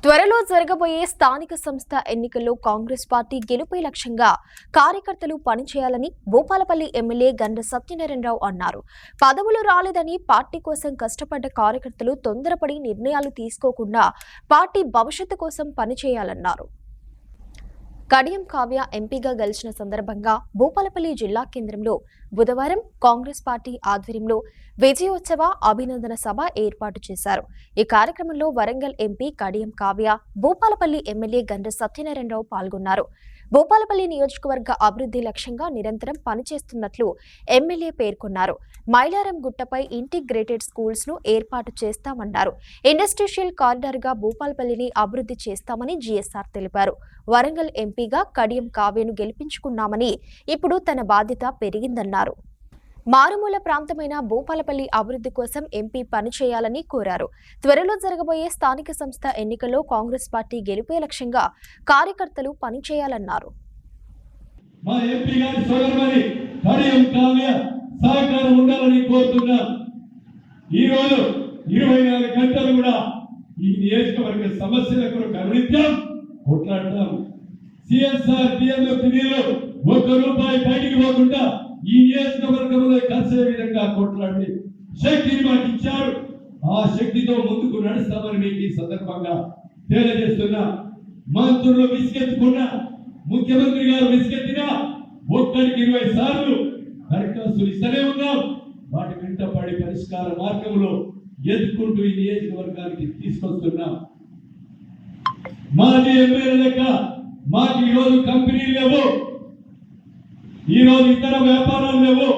త్వరలో జరగబోయే స్థానిక సంస్థ ఎన్నికల్లో కాంగ్రెస్ పార్టీ గెలుపే లక్ష్యంగా కార్యకర్తలు పనిచేయాలని భూపాలపల్లి ఎమ్మెల్యే గండ్ర సత్యనారాయణరావు అన్నారు. పదవులు రాలేదని పార్టీ కోసం కష్టపడ్డ కార్యకర్తలు తొందరపడి నిర్ణయాలు తీసుకోకుండా పార్టీ భవిష్యత్తు కోసం పనిచేయాలన్నారు. కడియం కావ్య ఎంపీగా గెలిచిన సందర్భంగా భూపాలపల్లి జిల్లా కేంద్రంలో బుధవారం కాంగ్రెస్ పార్టీ ఆధ్వర్యంలో విజయోత్సవ అభినందన సభ ఏర్పాటు చేశారు. ఈ కార్యక్రమంలో వరంగల్ ఎంపీ కడియం కావ్య, భూపాలపల్లి ఎమ్మెల్యే గండ్ర సత్యనారాయణరావు పాల్గొన్నారు. భూపాలపల్లి నియోజకవర్గ అభివృద్ధి లక్ష్యంగా నిరంతరం పనిచేస్తున్నట్లు ఎమ్మెల్యే పేర్కొన్నారు. మైలారం గుట్టపై ఇంటిగ్రేటెడ్ స్కూల్స్ ను ఏర్పాటు చేస్తామన్నారు. ఇండస్ట్రియల్ కారిడార్ గా భూపాలపల్లిని అభివృద్ధి చేస్తామని జీఎస్ఆర్ తెలిపారు. వరంగల్ ఎంపీగా కడియం కావ్యను గెలిపించుకున్నామని ఇప్పుడు తన బాధ్యత పెరిగిందన్నారు. మారుమూల ప్రాంతమైన భూపాలపల్లి అభివృద్ధి కోసం ఎంపీ పనిచేయాలని కోరారు. త్వరలో జరగబోయే స్థానిక సంస్థ ఎన్నికల్లో కాంగ్రెస్ పార్టీ గెలుపే లక్ష్యంగా కార్యకర్తలు పనిచేయాలన్నారు. మా ఎంపీ గారి సోదరుమణి కడియం కావ్య సహకారం ఉండాలని కోరుతున్నా. ఈ రోజు 24 గంటలు కూడా ఈ నియోజకవర్గ సమస్యల కొరకు అనునిత్యం కొట్లాడతాం. సిఎస్ఆర్ పిఎంఎఫ్ నిధులు ₹1 బయటికి పోకుండా ఈ నియోజకవర్గంలో కలిసే విధంగా కొట్లాడి శక్తిని మాకు ఇచ్చారు. ఆ శక్తితో ముందుకు నడుస్తామని మీకు ఈ సందర్భంగా తెలియజేస్తున్నా. మంత్రులు విసిగెత్తుకున్నా, ముఖ్యమంత్రి గారు విసిగెత్తినా ఒక్కడికి 20 సార్లు దరఖాస్తులు ఇస్తూనే ఉన్నాం. వాటి వెంట పడి పరిష్కార మార్గంలో ఎదుర్కొంటూ ఈ నియోజకవర్గానికి తీసుకొస్తున్నాం. మాజీ ఎమ్మెల్యే లెక్క మాకు ఈరోజు కంపెనీలు లేవు, ఈరోజు ఇతర వ్యాపారాలు లేవు,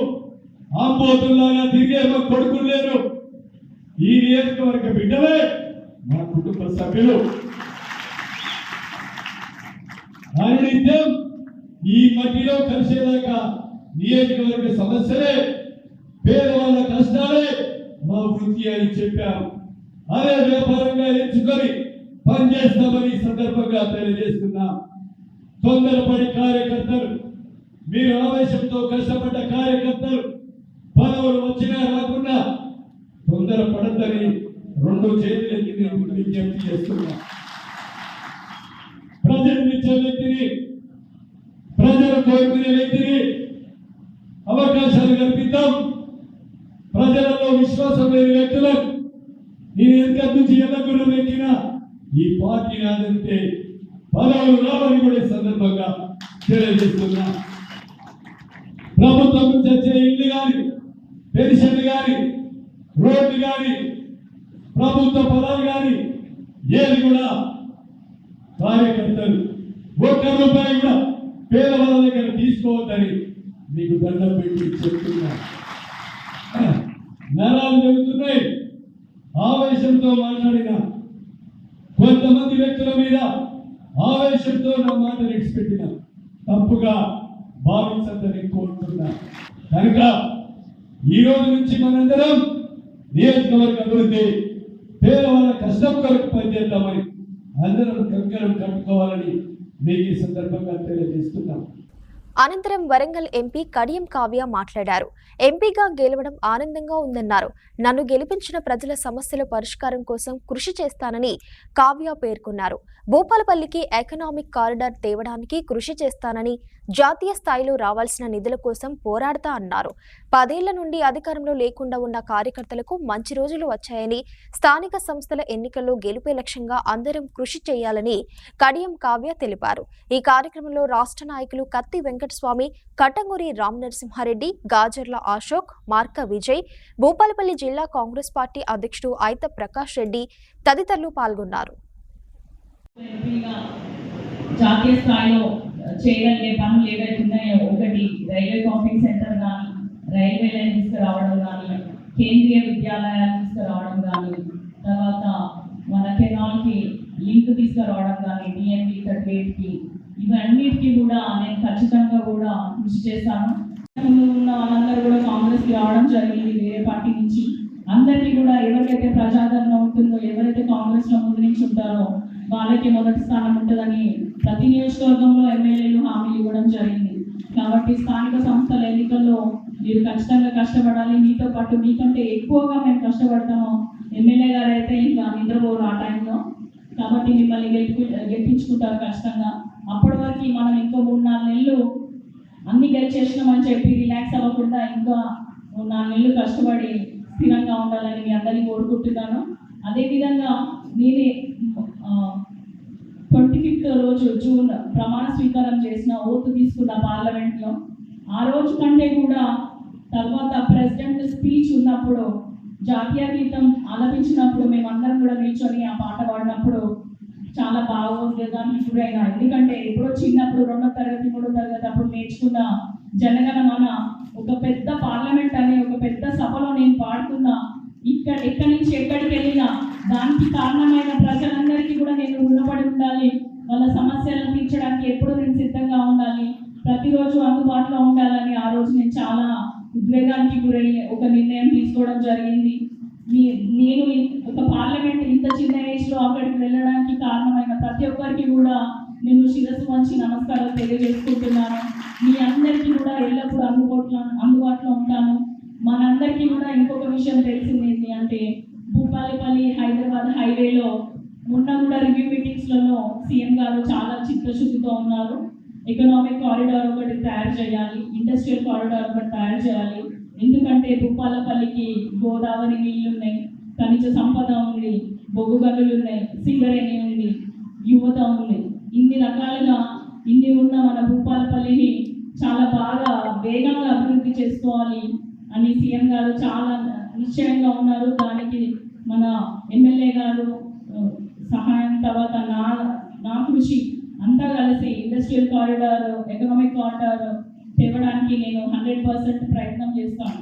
ఆంబోతుల్లాగా తిరిగే మా కొడుకులు లేరు. ఈ నియోజకవర్గ బిడ్డలే మా కుటుంబ సభ్యులు. అనునిత్యం ఈ మట్టిలో కలిసేదాకా నియోజకవర్గ సమస్యలే, పేదవాళ్ళ కష్టాలే మా వృత్తి అని చెప్పాము. అదే వ్యాపారంగా ఎంచుకొని పనిచేస్తామని సందర్భంగా తెలియజేస్తున్నాం. తొందరపడి కార్యకర్తలు, మీరు ఆవేశంతో కష్టపడ్డ కార్యకర్తలు పదవులు వచ్చినా రాకుండా తొందరపడద్దని 2 చేతులెత్తి విజ్ఞప్తి చేస్తున్నా. ప్రజలనిచ్చే వ్యక్తిని, ప్రజలు కోరుకునే వ్యక్తిని అవకాశాలు కల్పిద్దాం. ప్రజలలో విశ్వాసం లేని వ్యక్తులకు నేను ఎంత నుంచి ఎల్లకుండా వ్యక్తినా ఈ పార్టీ నాదంటే పదవులు రావని కూడా సందర్భంగా తెలియజేస్తున్నా. ప్రభుత్వం నుంచి వచ్చే ఇల్లు కానీ, పెన్షన్లు కానీ, రోడ్లు కానీ, ప్రభుత్వ పదాలు కానీ ఏది కూడా కార్యకర్తలు ₹1 కూడా పేదవాళ్ళ దగ్గర తీసుకోవద్దని మీకు దండం పెట్టి చెప్తున్నా. నరాలు జరుగుతున్నాయి. ఆవేశంతో మాట్లాడిన కొంతమంది వ్యక్తుల మీద ఆవేశంతో నా మాట విడిచిపెట్టిన తప్పుగా భావించద్దని కోరుతున్నా. కనుక ఈ రోజు నుంచి మనందరం నియోజకవర్గ అభివృద్ధి, పేదవాళ్ళ కష్టం కొరకు పనిచేద్దామని అందరం కంకణం కట్టుకోవాలని మీకు ఈ సందర్భంగా తెలియజేస్తున్నాం. అనంతరం వరంగల్ ఎంపీ కడియం కావ్య మాట్లాడారు. ఎంపీగా గెలవడం ఆనందంగా ఉందన్నారు. నన్ను గెలిపించిన ప్రజల సమస్యల పరిష్కారం కోసం కృషి చేస్తానని కావ్య పేర్కొన్నారు. భూపాలపల్లికి ఎకనామిక్ కారిడార్ తేవడానికి కృషి చేస్తానని, జాతీయ స్థాయిలో రావాల్సిన నిధుల కోసం పోరాడతా అన్నారు. 10 ఏళ్ల నుండి అధికారంలో లేకుండా ఉన్న కార్యకర్తలకు మంచి రోజులు వచ్చాయని, స్థానిక సంస్థల ఎన్నికల్లో గెలుపే లక్ష్యంగా అందరం కృషి చేయాలని కడియం కావ్య తెలిపారు. ఈ కార్యక్రమంలో రాష్ట్ర నాయకులు కత్తి వెంకటస్వామి, కట్టంగూరి రామనరసింహారెడ్డి, గాజర్ల అశోక్, మార్క విజయ్, భూపాలపల్లి జిల్లా కాంగ్రెస్ పార్టీ అధ్యక్షుడు ఐత ప్రకాష్ రెడ్డి తదితరులు పాల్గొన్నారు. జాతీయ స్థాయిలో చేయగలిగే పనులు ఏవైతే ఉన్నాయో, ఒకటి రైల్వే కాంపింగ్ సెంటర్ కానీ, రైల్వే లైన్ తీసుకురావడం కానీ, కేంద్రీయ విద్యాలయాలు తీసుకురావడం కానీ, తర్వాత మన కెనాల్కి లింక్ తీసుకురావడం కానీ, డిఎంపీ 38కి, ఇవన్నిటికీ కూడా నేను ఖచ్చితంగా కూడా కృషి చేస్తాను. ఉన్న వాళ్ళందరూ కూడా కాంగ్రెస్కి రావడం జరిగింది వేరే పార్టీ నుంచి. అందరికీ కూడా ఎవరికైతే ప్రజాదరణ ఉంటుందో, ఎవరైతే కాంగ్రెస్లో ముందు నుంచి ఉంటారో వాళ్ళకి మొదటి స్థానం ఉంటుందని ప్రతి నియోజకవర్గంలో ఎమ్మెల్యేలు హామీలు ఇవ్వడం జరిగింది. కాబట్టి స్థానిక సంస్థల ఎన్నికల్లో మీరు ఖచ్చితంగా కష్టపడాలి. మీతో పాటు మీకంటే ఎక్కువగా మేము కష్టపడతాము. ఎమ్మెల్యే గారు అయితే ఇంకా నిద్రపోరు ఆ టైంలో. కాబట్టి మిమ్మల్ని గెలిపించుకుంటారు ఖచ్చితంగా. అప్పటి వరకు మనం ఇంకో 3-4 నెలలు అన్ని గెలిచేసినామని చెప్పి రిలాక్స్ అవ్వకుండా ఇంకా 4 నెలలు కష్టపడి స్థిరంగా ఉండాలని మీ అందరినీ కోరుకుంటున్నాను. అదేవిధంగా నేనే 25వ రోజు జూన్ ప్రమాణ స్వీకారం చేసిన, ఓటు తీసుకున్న పార్లమెంట్లో. ఆ రోజు కంటే కూడా తర్వాత ప్రెసిడెంట్ స్పీచ్ ఉన్నప్పుడు జాతీయ గీతం ఆలపించినప్పుడు మేమందరం కూడా నిల్చొని ఆ పాట పాడినప్పుడు చాలా బాగుండేదానికి గురైనా. ఎందుకంటే ఎప్పుడో చిన్నప్పుడు 2వ తరగతి 3వ తరగతి అప్పుడు నేర్చుకున్న జనగణమన ఒక పెద్ద పార్లమెంట్ అనే ఒక పెద్ద సభలో నేను పాడుతున్నా. ఎక్కడి నుంచి ఎక్కడికి వెళ్ళినా దానికి కారణమైన ప్రజలందరికీ కూడా నేను రుణపడి ఉండాలి. వాళ్ళ సమస్యలను తీర్చడానికి ఎప్పుడు నేను సిద్ధంగా ఉండాలి, ప్రతిరోజు అందుబాటులో ఉండాలని ఆ రోజు నేను చాలా ఉద్వేగానికి గురయ్యి ఒక నిర్ణయం తీసుకోవడం జరిగింది. నేను ఒక పార్లమెంట్ ఇంత చిన్న ఏజ్లో అక్కడికి వెళ్ళడానికి కారణమైన ప్రతి ఒక్కరికి కూడా నేను శిరస్సు వంచి నమస్కారాలు తెలియజేసుకుంటున్నాను. మీ అందరికీ కూడా ఎల్లప్పుడూ అందుబాటులో ఉంటాను. మనందరికీ కూడా ఇంకొక విషయం తెలిసింది ఏంటి అంటే, భూపాలపల్లి హైదరాబాద్ హైవేలో మొన్న కూడా రివ్యూ మీటింగ్స్లలో సీఎం గారు చాలా చిత్తశుద్ధితో ఉన్నారు. ఎకనామిక్ కారిడార్ ఒకటి తయారు చేయాలి, ఇండస్ట్రియల్ కారిడార్ ఒకటి తయారు చేయాలి. ఎందుకంటే భూపాలపల్లికి గోదావరి నీళ్ళు ఉన్నాయి, ఖనిజ సంపద ఉంది, బొగ్గు గనులు ఉన్నాయి, సింగరేణి ఉంది, యువత ఉంది. ఇన్ని రకాలుగా ఇన్ని ఉన్న మన భూపాలపల్లిని చాలా బాగా వేగంగా అభివృద్ధి చేసుకోవాలి అని సీఎం గారు చాలా నిశ్చయంగా ఉన్నారు. దానికి మన ఎమ్మెల్యే గారు సహాయం, తర్వాత నా కృషి అంతా కలిసి ఇండస్ట్రియల్ కారిడార్, ఎకనామిక్ కారిడార్ తేవడానికి నేను 100% ప్రయత్నం చేస్తాను.